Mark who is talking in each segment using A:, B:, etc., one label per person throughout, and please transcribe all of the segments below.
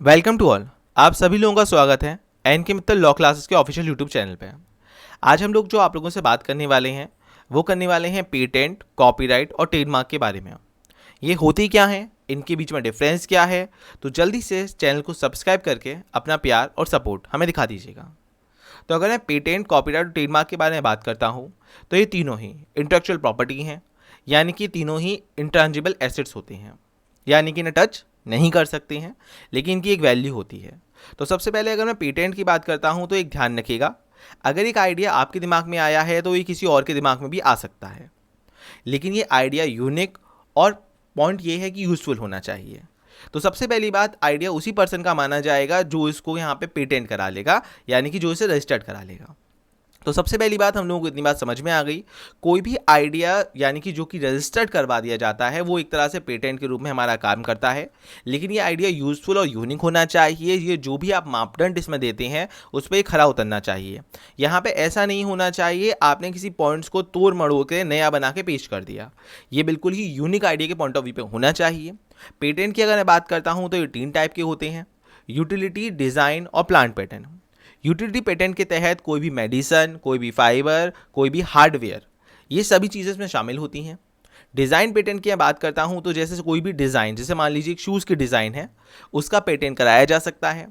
A: Welcome to all. आप सभी लोगों का स्वागत है एन के मित्तल लॉ क्लासेस के ऑफिशियल यूट्यूब चैनल पे। आज हम लोग जो आप लोगों से बात करने वाले हैं वो करने वाले हैं पेटेंट, कॉपीराइट और ट्रेडमार्क के बारे में। ये होती क्या है, इनके बीच में डिफरेंस क्या है, तो जल्दी से इस चैनल को सब्सक्राइब करके अपना प्यार और सपोर्ट हमें दिखा दीजिएगा। तो अगर मैं पेटेंट, कॉपीराइट और ट्रेडमार्क के बारे में बात करता हूँ तो ये तीनों ही इंटेलेक्चुअल प्रॉपर्टी हैं, यानी कि तीनों ही इंटैंजिबल एसेट्स होते हैं, यानी कि इन्हें टच नहीं कर सकते हैं, लेकिन इनकी एक वैल्यू होती है। तो सबसे पहले अगर मैं पेटेंट की बात करता हूं तो एक ध्यान रखिएगा, अगर एक आइडिया आपके दिमाग में आया है तो ये किसी और के दिमाग में भी आ सकता है, लेकिन ये आइडिया यूनिक और पॉइंट ये है कि यूजफुल होना चाहिए। तो सबसे पहली बात, आइडिया उसी पर्सन का माना जाएगा जो इसको यहाँ पे पेटेंट करा लेगा, यानी कि जो इसे रजिस्टर्ड करा लेगा। तो सबसे पहली बात हम लोगों को इतनी बात समझ में आ गई, कोई भी आइडिया यानी कि जो कि रजिस्टर्ड करवा दिया जाता है वो एक तरह से पेटेंट के रूप में हमारा काम करता है, लेकिन ये आइडिया यूजफुल और यूनिक होना चाहिए। ये जो भी आप मापदंड इसमें देते हैं उस पर खरा उतरना चाहिए। यहाँ पे ऐसा नहीं होना चाहिए आपने किसी पॉइंट्स को तोड़ मड़ोड़ के नया बना के पेश कर दिया। ये बिल्कुल ही यूनिक आइडिया के पॉइंट ऑफ व्यू पे होना चाहिए। पेटेंट की अगर मैं बात करता हूँ तो ये 3 टाइप के होते हैं, यूटिलिटी, डिज़ाइन और प्लांट पेटेंट। यूटिलिटी पेटेंट के तहत कोई भी मेडिसन, कोई भी फाइबर, कोई भी हार्डवेयर, ये सभी चीज़ें इसमें शामिल होती हैं। डिज़ाइन पेटेंट की मैं बात करता हूँ तो जैसे कोई भी डिज़ाइन, जैसे मान लीजिए एक शूज़ की डिज़ाइन है, उसका पेटेंट कराया जा सकता है।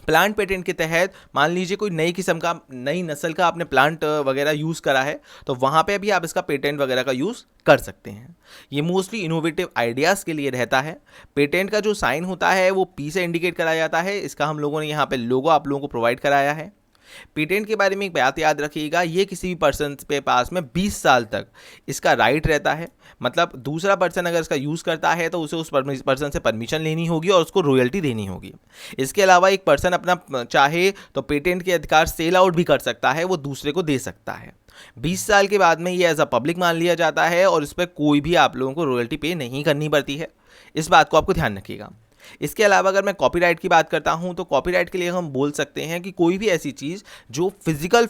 A: प्लांट पेटेंट के तहत मान लीजिए कोई नई किस्म का, नई नस्ल का आपने प्लांट वगैरह यूज़ करा है, तो वहाँ पे भी आप इसका पेटेंट वगैरह का यूज़ कर सकते हैं। ये मोस्टली इनोवेटिव आइडियाज़ के लिए रहता है। पेटेंट का जो साइन होता है वो पी से इंडिकेट कराया जाता है। इसका हम लोगों ने यहाँ पे लोगो आप लोगों को प्रोवाइड कराया है। पेटेंट के बारे में एक बात याद रखिएगा, ये किसी भी पर्सन के पास में 20 साल तक इसका राइट रहता है। मतलब दूसरा पर्सन अगर इसका यूज़ करता है तो उसे उस पर्सन से परमिशन लेनी होगी और उसको रॉयल्टी देनी होगी। इसके अलावा एक पर्सन अपना चाहे तो पेटेंट के अधिकार सेल आउट भी कर सकता है, वो दूसरे को दे सकता है। 20 साल के बाद में ये एज अ पब्लिक मान लिया जाता है और इस पर कोई भी आप लोगों को रॉयल्टी पे नहीं करनी पड़ती है। इस बात को आपको ध्यान रखिएगा। इसके अलावा अगर मैं कॉपीराइट की बात करता हूं तो कॉपीराइट के लिए हम बोल सकते हैं कि कोई भी ऐसी चीज़ जो फिजिकल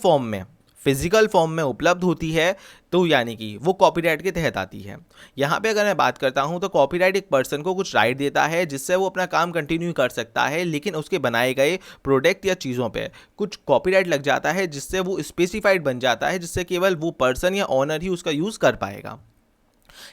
A: फॉर्म में उपलब्ध होती है, तो यानी कि वो कॉपीराइट के तहत आती है। यहाँ पे अगर मैं बात करता हूँ तो कॉपीराइट एक पर्सन को कुछ राइट देता है जिससे वो अपना काम कंटिन्यू कर सकता है, लेकिन उसके बनाए गए प्रोडक्ट या चीज़ों पे कुछ कॉपीराइट लग जाता है जिससे वो स्पेसिफाइड बन जाता है, जिससे केवल वो पर्सन या ऑनर ही उसका यूज़ कर पाएगा।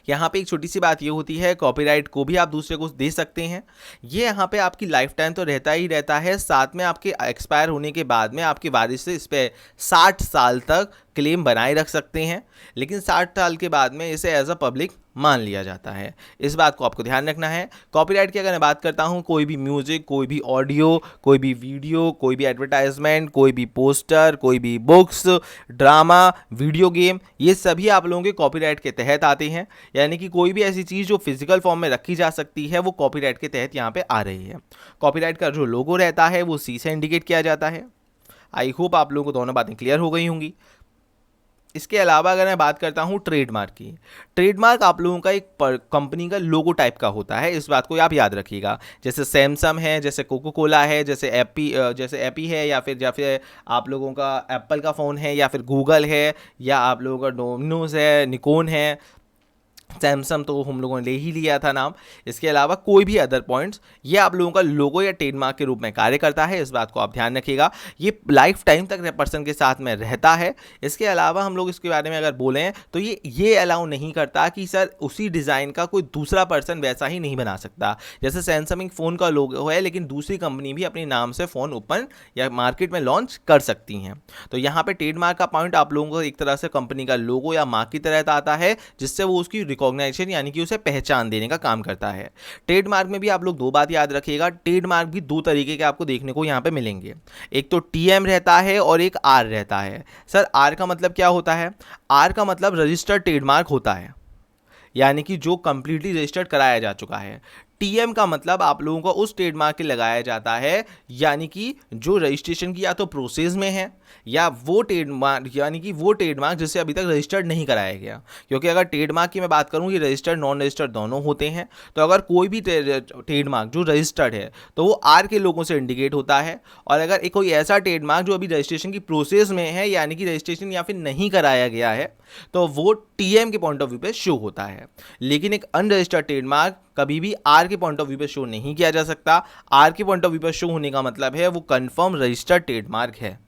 A: यहाँ पे एक छोटी सी बात ये होती है, कॉपीराइट को भी आप दूसरे को दे सकते हैं। ये यहाँ पे आपकी लाइफ टाइम तो रहता ही रहता है, साथ में आपके एक्सपायर होने के बाद में आपके वारिस से इस पर 60 साल तक क्लेम बनाए रख सकते हैं, लेकिन 60 साल के बाद में इसे एज अ पब्लिक मान लिया जाता है। इस बात को आपको ध्यान रखना है। कॉपीराइट की अगर मैं बात करता हूँ, कोई भी म्यूजिक, कोई भी ऑडियो, कोई भी वीडियो, कोई भी एडवर्टाइजमेंट, कोई भी पोस्टर, कोई भी बुक्स, ड्रामा, वीडियो गेम, ये सभी आप लोगों के कॉपीराइट के तहत आते हैं। यानी कि कोई भी ऐसी चीज़ जो फिजिकल फॉर्म में रखी जा सकती है वो कॉपीराइट के तहत यहाँ पे आ रही है। कॉपीराइट का जो लोगो रहता है वो सी से इंडिकेट किया जाता है। आई होप आप लोगों को दोनों बातें क्लियर हो गई होंगी। इसके अलावा अगर मैं बात करता हूँ ट्रेडमार्क की, ट्रेडमार्क आप लोगों का एक कंपनी का लोगो टाइप का होता है। इस बात को आप याद रखिएगा। जैसे सैमसंग है, जैसे कोको कोला है, जैसे एपी है, या फिर आप लोगों का एप्पल का फ़ोन है, या फिर गूगल है, या आप लोगों का डोमिनोज है, निकॉन है, सैमसंग तो हम लोगों ने ले ही लिया था नाम। इसके अलावा कोई भी अदर पॉइंट्स, ये आप लोगों का लोगो या ट्रेडमार्क के रूप में कार्य करता है। इस बात को आप ध्यान रखिएगा। ये लाइफ टाइम तक पर्सन के साथ में रहता है। इसके अलावा हम लोग इसके बारे में अगर बोलें तो ये अलाउ नहीं करता कि सर उसी डिज़ाइन का कोई दूसरा पर्सन वैसा ही नहीं बना सकता। जैसे सैमसंग फ़ोन का लोगो है, लेकिन दूसरी कंपनी भी अपने नाम से फ़ोन ओपन या मार्केट में लॉन्च कर सकती हैं। तो यहाँ पर ट्रेडमार्क का पॉइंट आप लोगों को एक तरह से कंपनी का लोगो या मार्क की तरह आता है, जिससे वो उसकी रिकॉग्नाइजेशन यानी कि उसे पहचान देने का काम करता है। ट्रेडमार्क में भी आप लोग 2 बात याद रखिएगा। ट्रेडमार्क भी 2 तरीके के आपको देखने को यहाँ पे मिलेंगे। एक तो टीएम रहता है और एक आर रहता है। सर आर का मतलब क्या होता है? आर का मतलब रजिस्टर्ड ट्रेडमार्क होता है, यानी कि जो कंप्लीटली रजिस्टर्ड कराया जा चुका है। टीएम का मतलब आप लोगों को उस ट्रेडमार्क के लगाया जाता है, यानी कि जो रजिस्ट्रेशन की या तो प्रोसेस में है या वो ट्रेडमार्क यानी कि वो ट्रेडमार्क जिसे अभी तक रजिस्टर्ड नहीं कराया गया। क्योंकि अगर ट्रेडमार्क की मैं बात करूँ कि रजिस्टर्ड नॉन रजिस्टर्ड दोनों होते हैं, तो अगर कोई भी ट्रेडमार्क जो रजिस्टर्ड है तो वो आर के लोगों से इंडिकेट होता है, और अगर एक कोई ऐसा ट्रेडमार्क जो अभी रजिस्ट्रेशन की प्रोसेस में है यानी कि रजिस्ट्रेशन या फिर नहीं कराया गया है, तो वो टीएम के पॉइंट ऑफ व्यू पे शो होता है। लेकिन एक अनरजिस्टर्ड ट्रेडमार्क कभी भी आर के पॉइंट ऑफ व्यू पे शो नहीं किया जा सकता। आर के पॉइंट ऑफ व्यू पे शो होने का मतलब है वो कंफर्म रजिस्टर्ड ट्रेडमार्क है।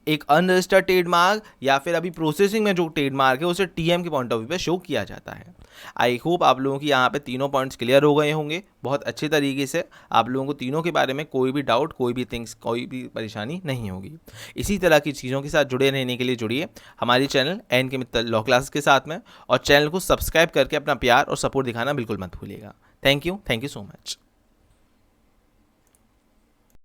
A: एक अनरजिस्टर्ड ट्रेडमार्क या फिर अभी प्रोसेसिंग में जो ट्रेडमार्क है उसे टीएम के पॉइंट ऑफ व्यू पे शो किया जाता है। आई होप आप लोगों की यहाँ पे तीनों पॉइंट्स क्लियर हो गए होंगे बहुत अच्छे तरीके से। आप लोगों को तीनों के बारे में कोई भी डाउट, कोई भी परेशानी नहीं होगी। इसी तरह की चीज़ों के साथ जुड़े रहने के लिए जुड़िए हमारी चैनल एन के मित्तल लॉ क्लासेस के साथ में, और चैनल को सब्सक्राइब करके अपना प्यार और सपोर्ट दिखाना बिल्कुल मत भूलिएगा। Thank you so much.